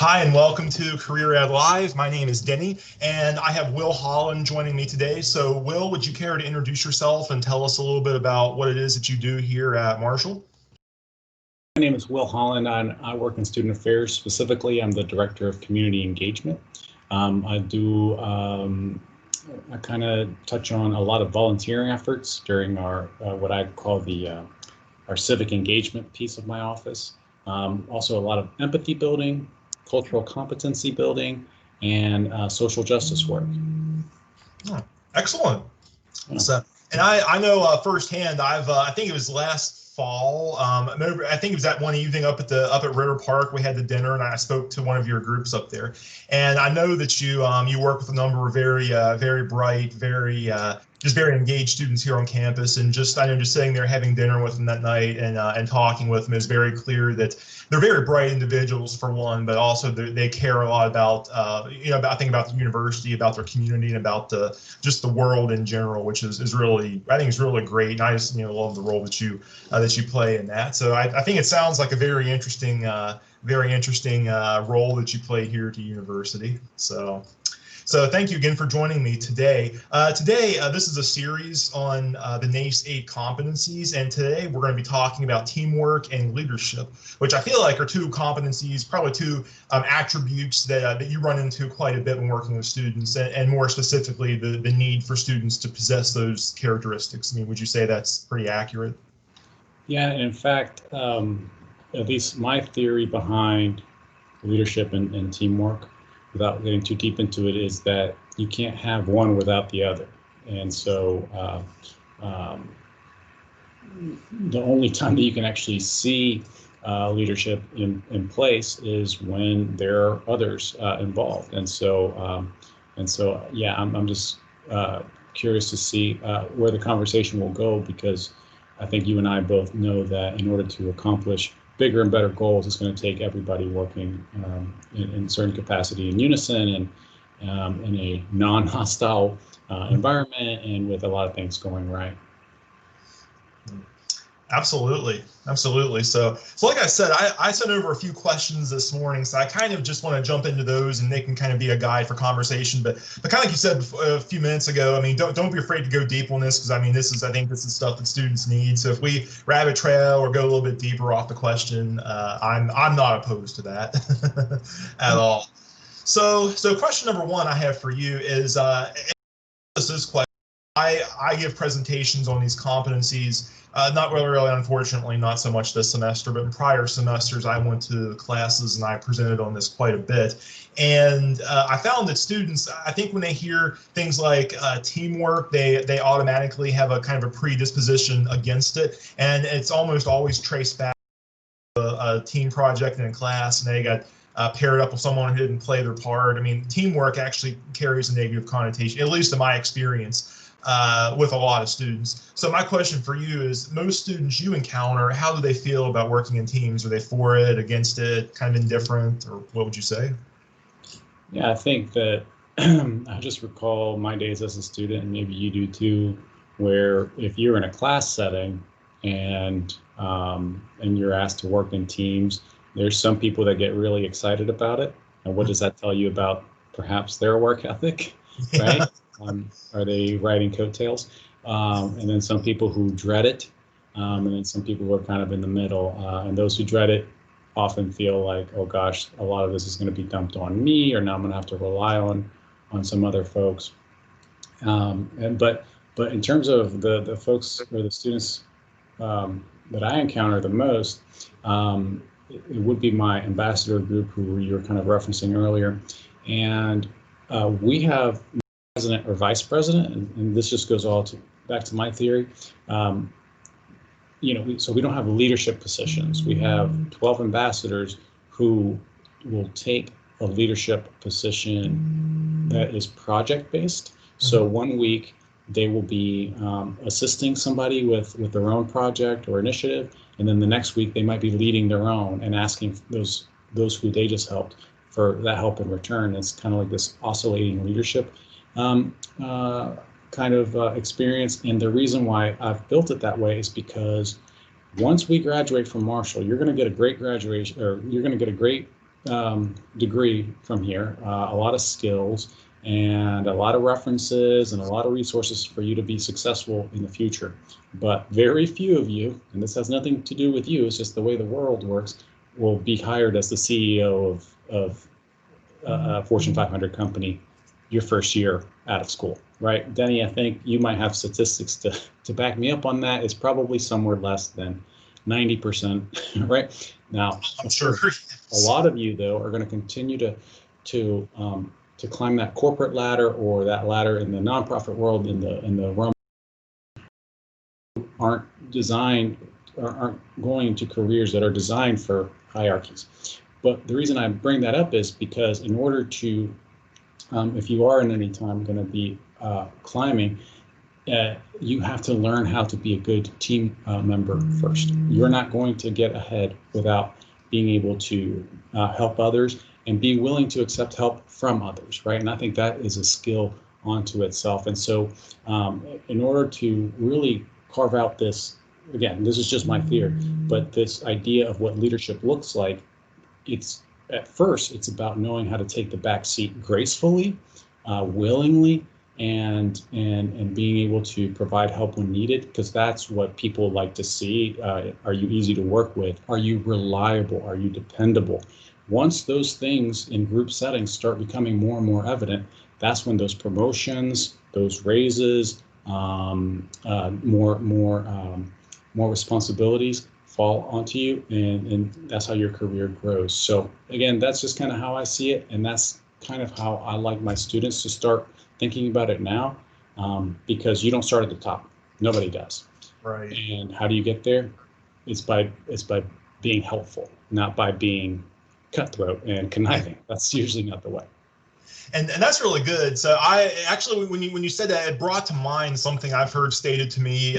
Hi, and welcome to Career Ed Live. My name is Denny, and I have Will Holland joining me today. So, Will, would you care to introduce yourself and tell us a little bit about what it is that you do here at Marshall? My name is Will Holland. I work in student affairs. Specifically, I'm the director of community engagement. I kind of touch on a lot of volunteering efforts during our what I call our civic engagement piece of my office. Also, a lot of empathy building, cultural competency building, and social justice work. Oh, excellent. Yeah. So, and I know firsthand. I think it was last fall. I think it was that one evening up at Ritter Park. We had the dinner, and I spoke to one of your groups up there. And I know that you work with a number of very bright, just very engaged students here on campus. And I know just sitting there having dinner with them that night and talking with them is very clear that they're very bright individuals for one, but also they care a lot about I think about the university, about their community, and about just the world in general, which is really, I think is really great. And I just love the role that you play in that. So I think it sounds like a very interesting role that you play here at the university. So thank you again for joining me today. This is a series on the NACE 8 competencies, and today we're going to be talking about teamwork and leadership, which I feel like are two competencies, probably two attributes that you run into quite a bit when working with students, and more specifically, the need for students to possess those characteristics. I mean, would you say that's pretty accurate? Yeah, in fact, at least my theory behind leadership and teamwork, without getting too deep into it, is that you can't have one without the other. And so the only time that you can actually see leadership in place is when there are others involved. And so yeah, I'm just curious to see where the conversation will go, because I think you and I both know that in order to accomplish bigger and better goals, it's going to take everybody working in certain capacity in unison and in a non-hostile environment, and with a lot of things going right. Absolutely. So like I said, I sent over a few questions this morning, so I kind of just want to jump into those, and they can kind of be a guide for conversation. But kind of like you said a few minutes ago, I mean, don't be afraid to go deep on this, because I think this is stuff that students need. So if we rabbit trail or go a little bit deeper off the question, I'm not opposed to that at all. So question number one I have for you is this question. I give presentations on these competencies. Not really, unfortunately, not so much this semester, but in prior semesters, I went to classes and I presented on this quite a bit. And I found that students, I think when they hear things like teamwork, they automatically have a kind of a predisposition against it. And it's almost always traced back to a team project in a class, and they got paired up with someone who didn't play their part. I mean, teamwork actually carries a negative connotation, at least in my experience. With a lot of students. So my question for you is, most students you encounter, how do they feel about working in teams? Are they for it, against it, kind of indifferent, or what would you say? Yeah, I think that I just recall my days as a student, and maybe you do too, where if you're in a class setting and you're asked to work in teams, there's some people that get really excited about it. And what does that tell you about perhaps their work ethic, right? Are they riding coattails? And then some people who dread it, and then some people who are kind of in the middle. And those who dread it often feel like, oh gosh, a lot of this is going to be dumped on me, or now I'm going to have to rely on some other folks. But in terms of the folks or the students that I encounter the most, it would be my ambassador group, who you were kind of referencing earlier, and we have president or vice president, and this just goes back to my theory. So we don't have leadership positions. We have 12 ambassadors who will take a leadership position that is project-based. So 1 week they will be assisting somebody with their own project or initiative, and then the next week they might be leading their own and asking those who they just helped for that help in return. It's kind of like this oscillating leadership kind of experience. And the reason why I've built it that way is because once we graduate from Marshall, you're going to get a great graduation, or you're going to get a great degree from here, a lot of skills and a lot of references and a lot of resources for you to be successful in the future. But very few of you, and this has nothing to do with you, it's just the way the world works, will be hired as the CEO of a Fortune 500 company your first year out of school, right? Denny, I think you might have statistics to back me up on that. It's probably somewhere less than 90%, right? Now, I'm sure. A lot of you, though, are going to continue to climb that corporate ladder or that ladder in the nonprofit world, in the realm aren't going into careers that are designed for hierarchies. But the reason I bring that up is because in order to, if you are in any time going to be climbing, you have to learn how to be a good team member first. You're not going to get ahead without being able to help others and being willing to accept help from others, right? And I think that is a skill onto itself. And so in order to really carve out this, again, this is just my theory, but this idea of what leadership looks like, at first, it's about knowing how to take the back seat gracefully, willingly, and being able to provide help when needed, because that's what people like to see. Are you easy to work with? Are you reliable? Are you dependable? Once those things in group settings start becoming more and more evident, that's when those promotions, those raises, more responsibilities fall onto you, and that's how your career grows. So again, that's just kind of how I see it, and that's kind of how I like my students to start thinking about it now, because you don't start at the top. Nobody does. Right. And how do you get there? It's by being helpful, not by being cutthroat and conniving. That's usually not the way. And that's really good. So I actually, when you said that, it brought to mind something I've heard stated to me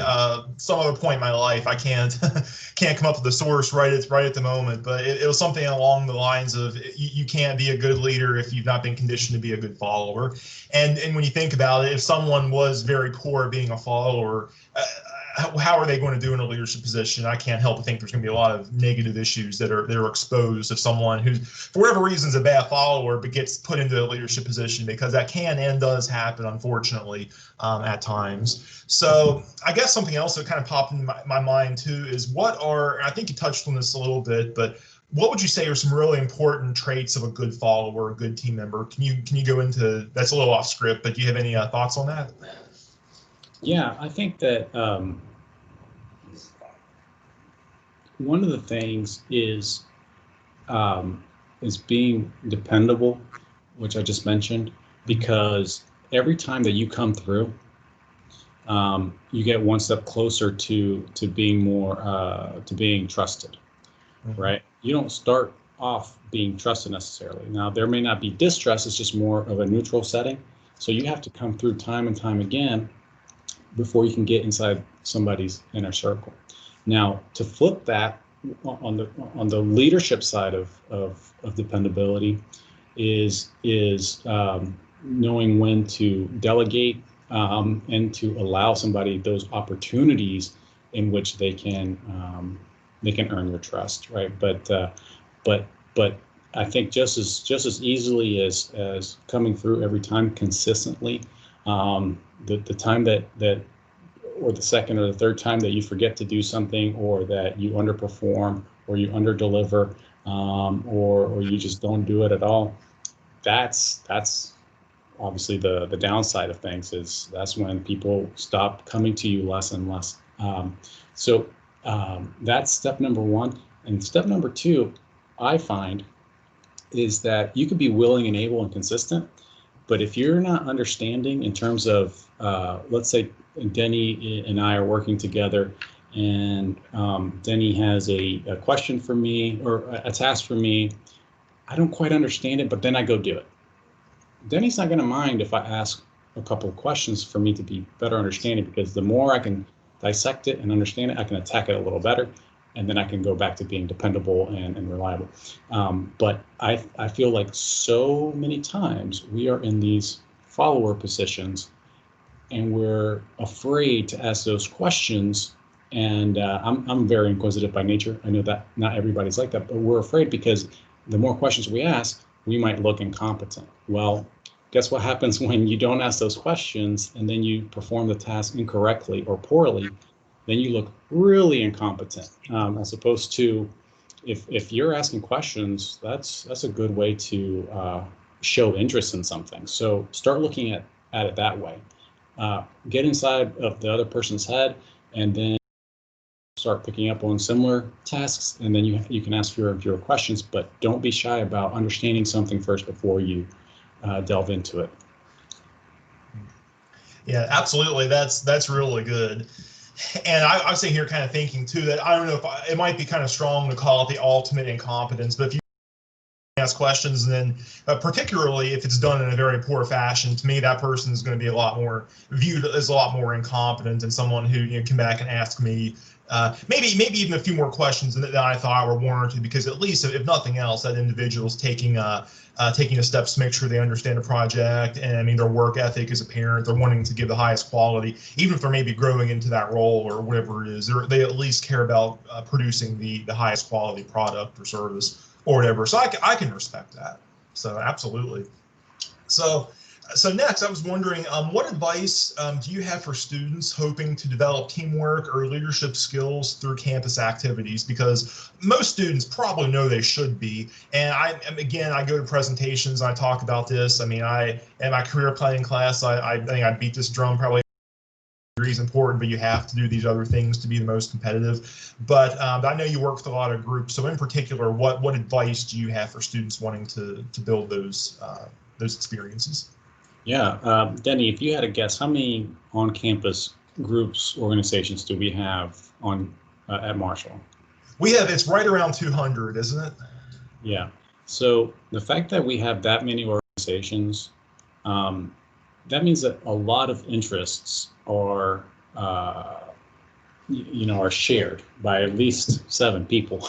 some other point in my life. I can't come up with the source right at the moment, but it was something along the lines of you can't be a good leader if you've not been conditioned to be a good follower. And when you think about it, if someone was very poor at being a follower, how are they going to do in a leadership position? I can't help but think there's going to be a lot of negative issues that are exposed if someone who, for whatever reason, is a bad follower but gets put into a leadership position, because that can and does happen, unfortunately, at times. So I guess something else that kind of popped in my mind too is I think you touched on this a little bit, but what would you say are some really important traits of a good follower, a good team member? Can you go into, that's a little off script, but do you have any thoughts on that? Yeah, I think that one of the things is being dependable, which I just mentioned, because every time that you come through, you get one step closer to being being trusted, right? You don't start off being trusted necessarily. Now, there may not be distrust; it's just more of a neutral setting. So you have to come through time and time again before you can get inside somebody's inner circle. Now, to flip that on the leadership side of dependability is knowing when to delegate and to allow somebody those opportunities in which they can earn your trust, right? But I think just as easily as coming through every time consistently, the time that or the second or the third time that you forget to do something, or that you underperform, or you underdeliver, or you just don't do it at all, that's obviously the downside of things. Is that's when people stop coming to you less and less. So that's step number one. And step number two, I find, is that you could be willing and able and consistent, but if you're not understanding in terms of, let's say Denny and I are working together, and Denny has a question for me or a task for me. I don't quite understand it, but then I go do it. Denny's not going to mind if I ask a couple of questions for me to be better understanding, because the more I can dissect it and understand it, I can attack it a little better, and then I can go back to being dependable and reliable. But I feel like so many times we are in these follower positions, and we're afraid to ask those questions. And I'm very inquisitive by nature. I know that not everybody's like that, but we're afraid because the more questions we ask, we might look incompetent. Well, guess what happens when you don't ask those questions and then you perform the task incorrectly or poorly? Then you look really incompetent, as opposed to if you're asking questions, that's a good way to show interest in something. So start looking at it that way. Get inside of the other person's head, and then start picking up on similar tasks, and then you can ask fewer and fewer questions, but don't be shy about understanding something first before you delve into it. Yeah, absolutely. That's really good. And I was sitting here kind of thinking too that I don't know if it might be kind of strong to call it the ultimate incompetence, but if you ask questions, and then particularly if it's done in a very poor fashion, to me that person is going to be a lot more viewed as a lot more incompetent than someone who come back and ask me maybe even a few more questions than I thought were warranted, because at least if nothing else, that individual's taking the steps to make sure they understand the project, and I mean their work ethic is apparent. They're wanting to give the highest quality, even if they're maybe growing into that role or whatever it is. They at least care about producing the highest quality product or service or whatever. So I can respect that. So absolutely. So next, I was wondering, what advice do you have for students hoping to develop teamwork or leadership skills through campus activities? Because most students probably know they should be. And I go to presentations, I talk about this. I mean, in my career planning class, I think I beat this drum probably. Is important, but you have to do these other things to be the most competitive. But I know you work with a lot of groups. So in particular, what advice do you have for students wanting to build those experiences? Yeah, Denny, if you had to guess, how many on-campus groups, organizations do we have at Marshall? It's right around 200, isn't it? Yeah. So the fact that we have that many organizations, that means that a lot of interests are, are shared by at least 7 people.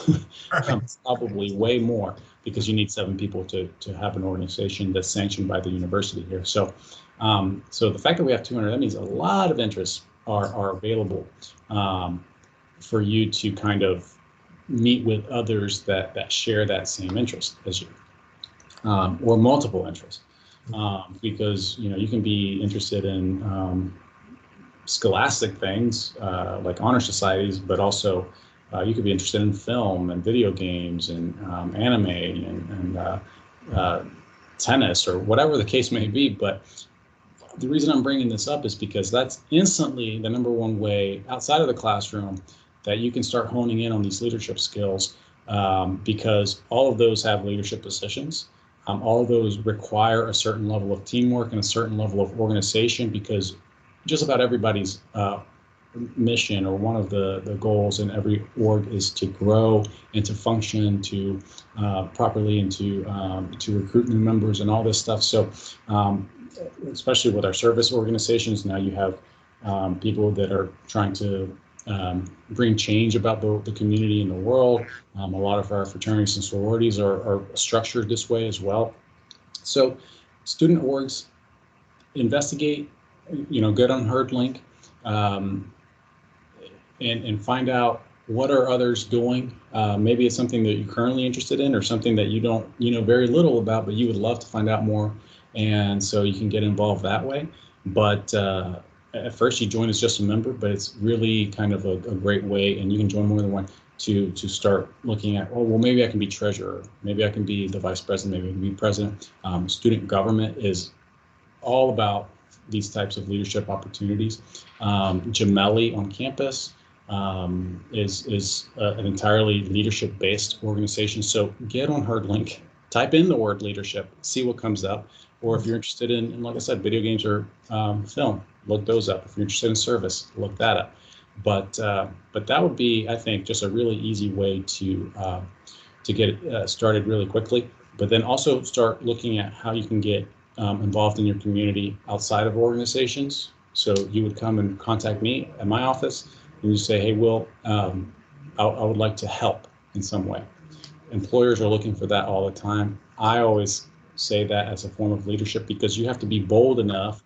Probably way more, because you need 7 people to have an organization that's sanctioned by the university here. So, so the fact that we have 200, that means a lot of interests are available for you to kind of meet with others that share that same interest as you, or multiple interests. Because you can be interested in scholastic things like honor societies, but also you could be interested in film and video games and anime and tennis, or whatever the case may be. But the reason I'm bringing this up is because that's instantly the number one way outside of the classroom that you can start honing in on these leadership skills, because all of those have leadership positions. All of those require a certain level of teamwork and a certain level of organization, because just about everybody's mission, or one of the goals in every org, is to grow and to function to properly, and to recruit new members and all this stuff. So especially with our service organizations, now you have people that are trying to bring change about the community and the world. A lot of our fraternities and sororities are structured this way as well. So student orgs, investigate, get on HerdLink, and find out what are others doing. Maybe it's something that you're currently interested in, or something that you don't, very little about, but you would love to find out more. And so you can get involved that way. But at first you join as just a member, but it's really kind of a great way, and you can join more than one, to start looking at, well, maybe I can be treasurer, maybe I can be the vice president, maybe I can be president. Student government is all about these types of leadership opportunities. Gemelli on campus is an entirely leadership-based organization. So get on HerdLink, type in the word leadership, see what comes up. Or if you're interested in, like I said, video games or film, look those up. If you're interested in service, look that up. But that would be, I think, just a really easy way to get started really quickly. But then also start looking at how you can get involved in your community outside of organizations. So you would come and contact me at my office, and you say, hey, Will, I would like to help in some way. Employers are looking for that all the time. I always say that as a form of leadership, because you have to be bold enough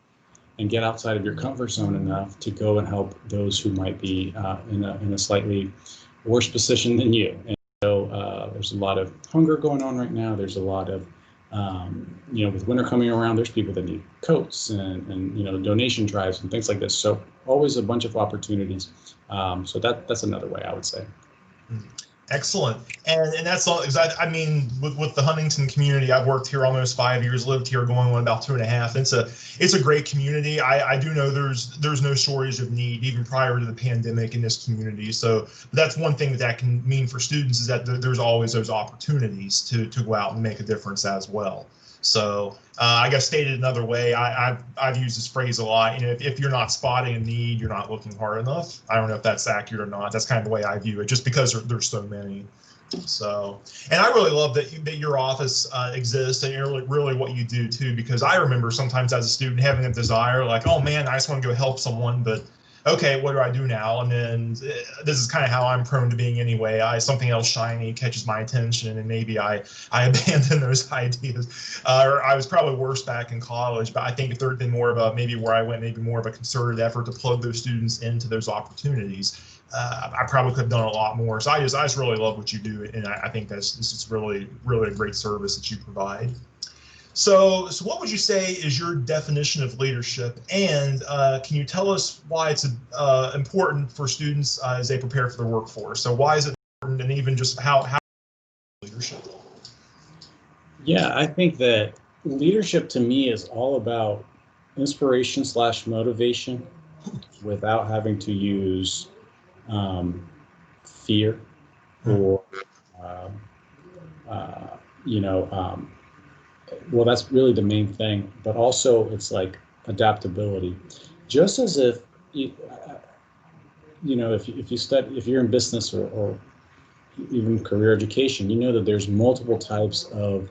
and get outside of your comfort zone enough to go and help those who might be in a slightly worse position than you. And so there's a lot of hunger going on right now. There's a lot of with winter coming around, there's people that need coats and donation drives and things like this. So always a bunch of opportunities. So that's another way I would say. Excellent. And that's all, because I mean, with the Huntington community, I've worked here almost 5 years, lived here going on about 2.5. It's a great community. I do know there's no shortage of need even prior to the pandemic in this community. So that's one thing that can mean for students, is that there's always those opportunities to go out and make a difference as well. So I guess stated another way, I've used this phrase a lot. If you're not spotting a need, you're not looking hard enough. I don't know if that's accurate or not. That's kind of the way I view it, just because there's so many. So, and I really love that your office exists, and really what you do too, because I remember sometimes as a student having a desire like, oh man, I just want to go help someone, but okay, what do I do now? And then this is kind of how I'm prone to being anyway. Something else shiny catches my attention, and maybe I abandon those ideas. Or I was probably worse back in college, but I think if there had been more of maybe more of a concerted effort to plug those students into those opportunities, I probably could have done a lot more. So I just really love what you do, and I think this is really a great service that you provide. So what would you say is your definition of leadership, and can you tell us why it's important for students as they prepare for the workforce? So why is it important, and even just how leadership? Yeah, I think that leadership to me is all about inspiration / motivation without having to use fear or well, that's really the main thing, but also it's like adaptability. Just as if if you're in business or even career education, you know that there's multiple types of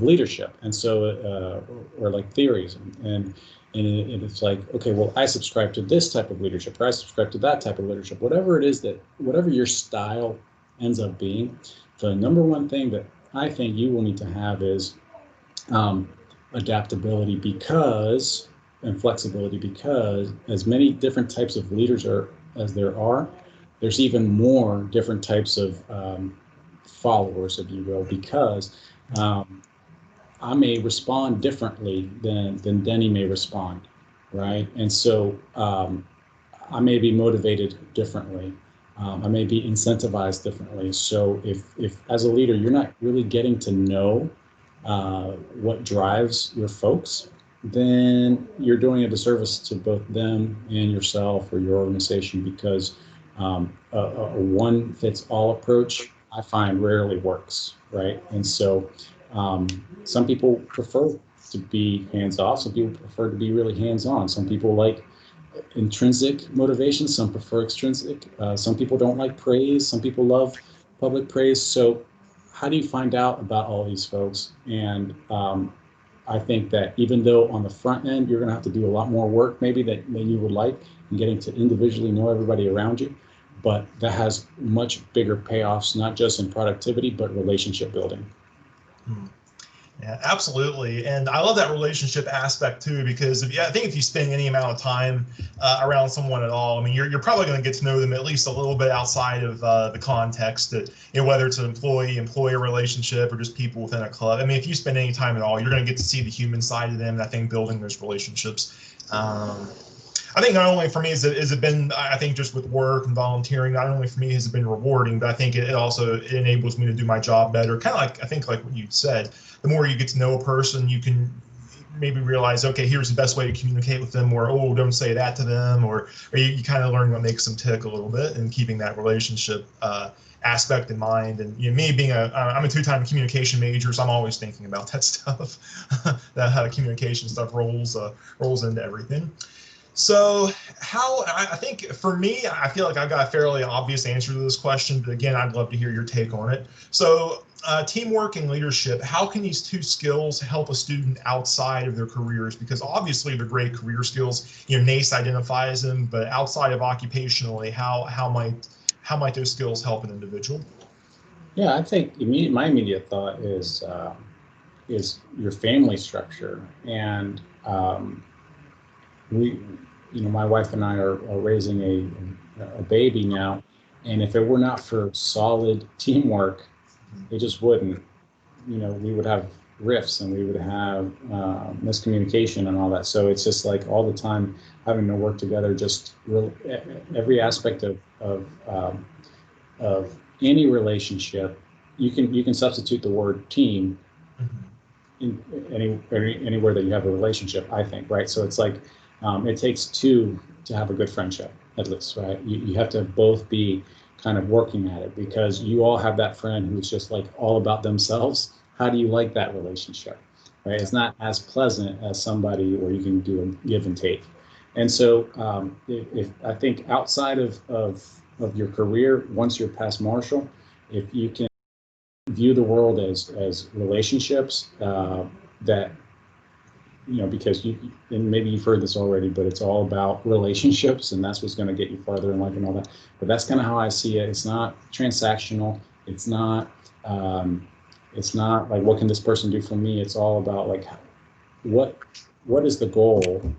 leadership, and so or like theories, and it's like, okay, well, I subscribe to this type of leadership, or I subscribe to that type of leadership, whatever it is, whatever your style ends up being. The number one thing that I think you will need to have is adaptability, and flexibility, because as many different types of leaders as there are, there's even more different types of followers, if you will, because I may respond differently than Denny may respond, right? And so I may be motivated differently. I may be incentivized differently. So if as a leader, you're not really getting to know what drives your folks, then you're doing a disservice to both them and yourself or your organization, because a one-fits-all approach, I find, rarely works, right? And so some people prefer to be hands-off. Some people prefer to be really hands-on. Some people like intrinsic motivation. Some prefer extrinsic. Some people don't like praise. Some people love public praise. So how do you find out about all these folks? And I think that even though on the front end, you're going to have to do a lot more work maybe than you would like in getting to individually know everybody around you, but that has much bigger payoffs, not just in productivity, but relationship building. Yeah, absolutely. And I love that relationship aspect too, because I think if you spend any amount of time around someone at all, I mean, you're probably going to get to know them at least a little bit outside of the context that, whether it's an employee-employer relationship or just people within a club. I mean, if you spend any time at all, you're going to get to see the human side of them. And I think building those relationships. I think not only for me has it been, I think just with work and volunteering, not only for me has it been rewarding, but I think it also enables me to do my job better. Kind of like, I think like what you said, the more you get to know a person, you can maybe realize, okay, here's the best way to communicate with them, or, oh, don't say that to them, or you kind of learn what makes them tick a little bit, and keeping that relationship aspect in mind. And me being I'm a 2-time communication major, so I'm always thinking about that stuff, that how the communication stuff rolls into everything. So I think for me, I feel like I've got a fairly obvious answer to this question, but again, I'd love to hear your take on it. So teamwork and leadership, how can these two skills help a student outside of their careers? Because obviously they're great career skills. NACE identifies them, but outside of occupationally, how might those skills help an individual? Yeah, I think my immediate thought is your family structure. And my wife and I are raising a baby now, and if it were not for solid teamwork, It just wouldn't. We would have rifts and we would have miscommunication and all that. So it's just like all the time having to work together. Just every aspect of any relationship, you can substitute the word team in anywhere that you have a relationship, I think, right? So it's like it takes two to have a good friendship, at least, right? You have to both be kind of working at it, because you all have that friend who's just like all about themselves. How do you like that relationship, right? It's not as pleasant as somebody where you can do a give and take. And so if I think outside of your career, once you're past Marshall, if you can view the world as relationships, that because and maybe you've heard this already, but it's all about relationships, and that's what's going to get you farther in life and all that. But that's kind of how I see it. It's not transactional. It's not like, what can this person do for me? It's all about like, what is the goal?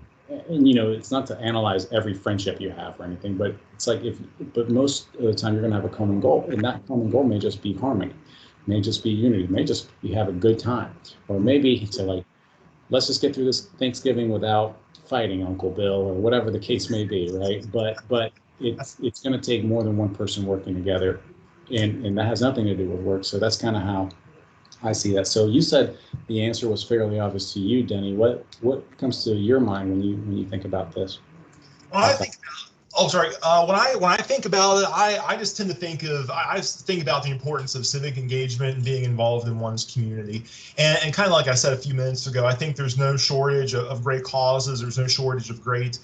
And it's not to analyze every friendship you have or anything, but it's like but most of the time you're going to have a common goal, and that common goal may just be harmony, may just be unity, may just be have a good time, or maybe to like, let's just get through this Thanksgiving without fighting Uncle Bill, or whatever the case may be, right? But it's going to take more than one person working together, and that has nothing to do with work. So that's kind of how I see that. So you said the answer was fairly obvious to you, Denny. What comes to your mind when you think about this? Well, I think. Oh, sorry. When I think about it, I just tend to think about the importance of civic engagement and being involved in one's community. And kind of like I said a few minutes ago, I think there's no shortage of great causes. There's no shortage of great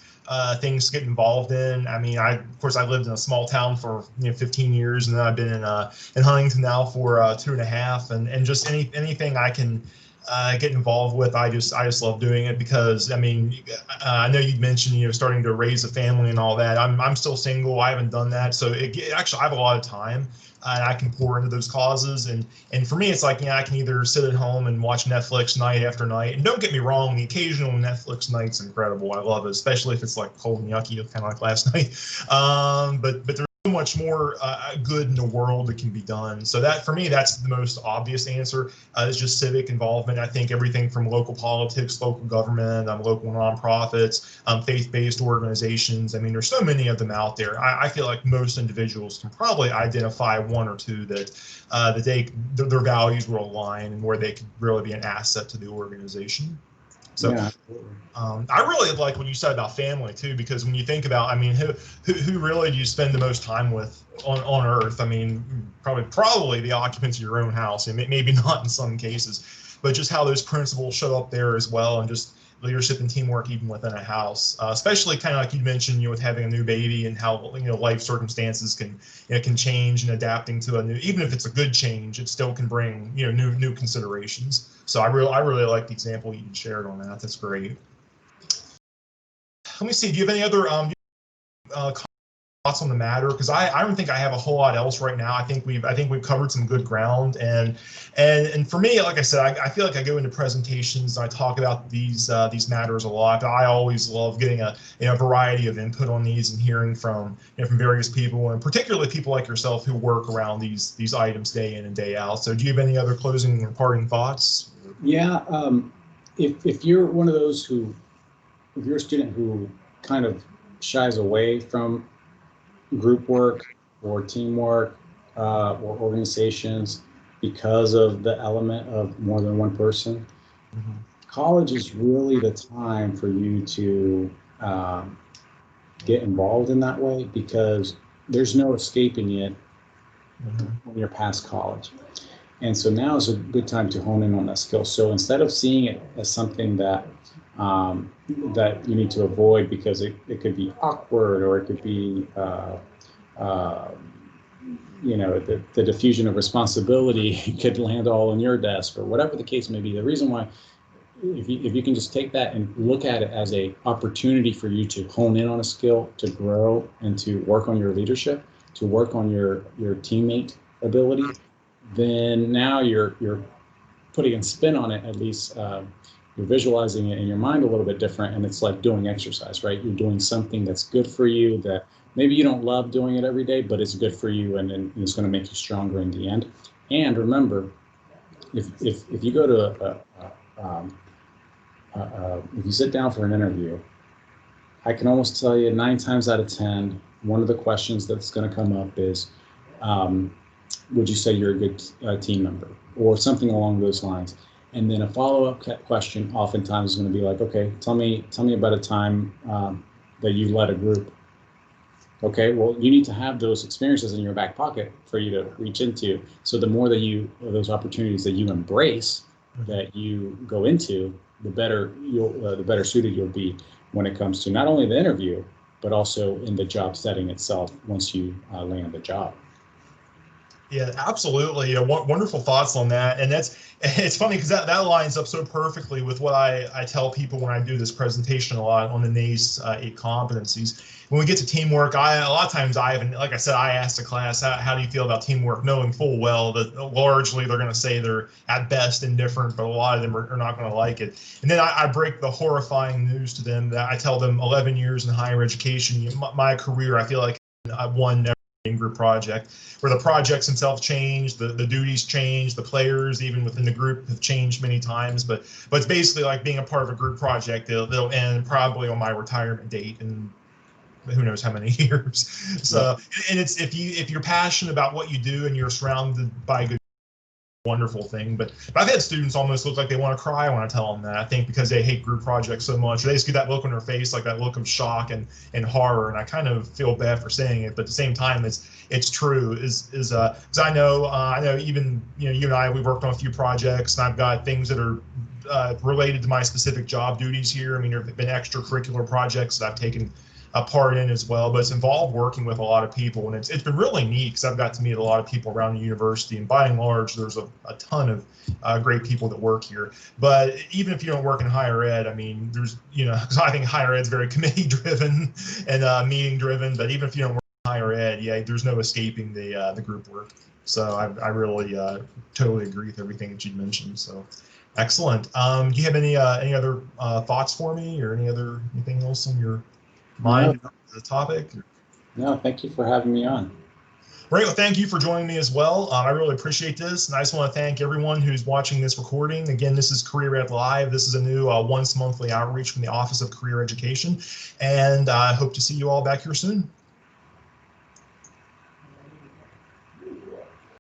things to get involved in. I mean, of course I lived in a small town for 15 years, and then I've been in Huntington now for 2.5, and just anything I can get involved with. I just love doing it, because I mean, I know you'd mentioned starting to raise a family and all that. I'm still single. I haven't done that, so actually I have a lot of time, and I can pour into those causes. And for me, it's like, I can either sit at home and watch Netflix night after night. And don't get me wrong, the occasional Netflix night's incredible. I love it, especially if it's like cold and yucky, kind of like last night. But there's so much more good in the world that can be done. So that, for me, that's the most obvious answer, is just civic involvement. I think everything from local politics, local government, local nonprofits, faith-based organizations. I mean, there's so many of them out there. I feel like most individuals can probably identify one or two that their values will align, and where they could really be an asset to the organization. So yeah. I really like what you said about family too, because when you think about, I mean, who really do you spend the most time with on Earth? I mean, probably the occupants of your own house, and maybe not in some cases, but just how those principles show up there as well, and just leadership and teamwork even within a house, especially kind of like you mentioned, with having a new baby, and how life circumstances can change, and adapting to a new, even if it's a good change, it still can bring new considerations. So I really like the example you shared on that. That's great. Let me see. Do you have any other thoughts on the matter? Because I don't think I have a whole lot else right now. I think we've covered some good ground, and for me, like I said, I feel like I go into presentations and I talk about these matters a lot. But I always love getting a variety of input on these, and hearing from from various people, and particularly people like yourself who work around these items day in and day out. So do you have any other closing or parting thoughts? Yeah, if you're one of those if you're a student who kind of shies away from group work or teamwork or organizations because of the element of more than one person, college is really the time for you to get involved in that way, because there's no escaping it when you're past college. And so now is a good time to hone in on that skill. So instead of seeing it as something that that you need to avoid because it could be awkward, or it could be the diffusion of responsibility could land all on your desk, or whatever the case may be. The reason why, if you can just take that and look at it as a opportunity for you to hone in on a skill, to grow, and to work on your leadership, to work on your teammate ability, then now you're putting a spin on it. At least you're visualizing it in your mind a little bit different, and it's like doing exercise, right? You're doing something that's good for you, that maybe you don't love doing it every day, but it's good for you, and it's going to make you stronger in the end. And remember, if you go to if you sit down for an interview, I can almost tell you 9 times out of 10, one of the questions that's going to come up is, would you say you're a good team member, or something along those lines? And then a follow-up question oftentimes is going to be like, okay, tell me about a time that you led a group. Okay, well, you need to have those experiences in your back pocket for you to reach into. So the more that those opportunities that you embrace, that you go into, the better the better suited you'll be when it comes to not only the interview, but also in the job setting itself once you land the job. Yeah, absolutely. Wonderful thoughts on that. And it's funny because that lines up so perfectly with what I tell people when I do this presentation a lot on the NACE 8 competencies. When we get to teamwork, a lot of times like I said, I ask the class, how do you feel about teamwork, knowing full well that largely they're going to say they're at best indifferent, but a lot of them are not going to like it. And then I break the horrifying news to them that I tell them 11 years in higher education, my career, I feel like I've won group project, where the projects themselves change, the duties change, the players even within the group have changed many times, but it's basically like being a part of a group project. They'll end probably on my retirement date in who knows how many years. So, and it's if you're passionate about what you do and you're surrounded by good, wonderful thing. But I've had students almost look like they want to cry when I tell them that. I think because they hate group projects so much, they just get that look on their face, like that look of shock and horror. And I kind of feel bad for saying it, but at the same time, it's true. Because I know even you and I, we've worked on a few projects, and I've got things that are related to my specific job duties here. I mean, there have been extracurricular projects that I've taken a part in as well, but it's involved working with a lot of people, and it's been really neat because I've got to meet a lot of people around the university, and by and large, there's a ton of great people that work here. But even if you don't work in higher ed, I mean, there's because I think higher ed is very committee driven and meeting driven. But even if you don't work in higher ed, yeah, there's no escaping the group work. So I really totally agree with everything that you mentioned. So excellent. Do you have any other thoughts for me, or anything else on your mind about the topic? No, thank you for having me on. Great. Well, thank you for joining me as well. I really appreciate this. And I just want to thank everyone who's watching this recording. Again, this is Career Ed Live. This is a new once monthly outreach from the Office of Career Education. And I hope to see you all back here soon.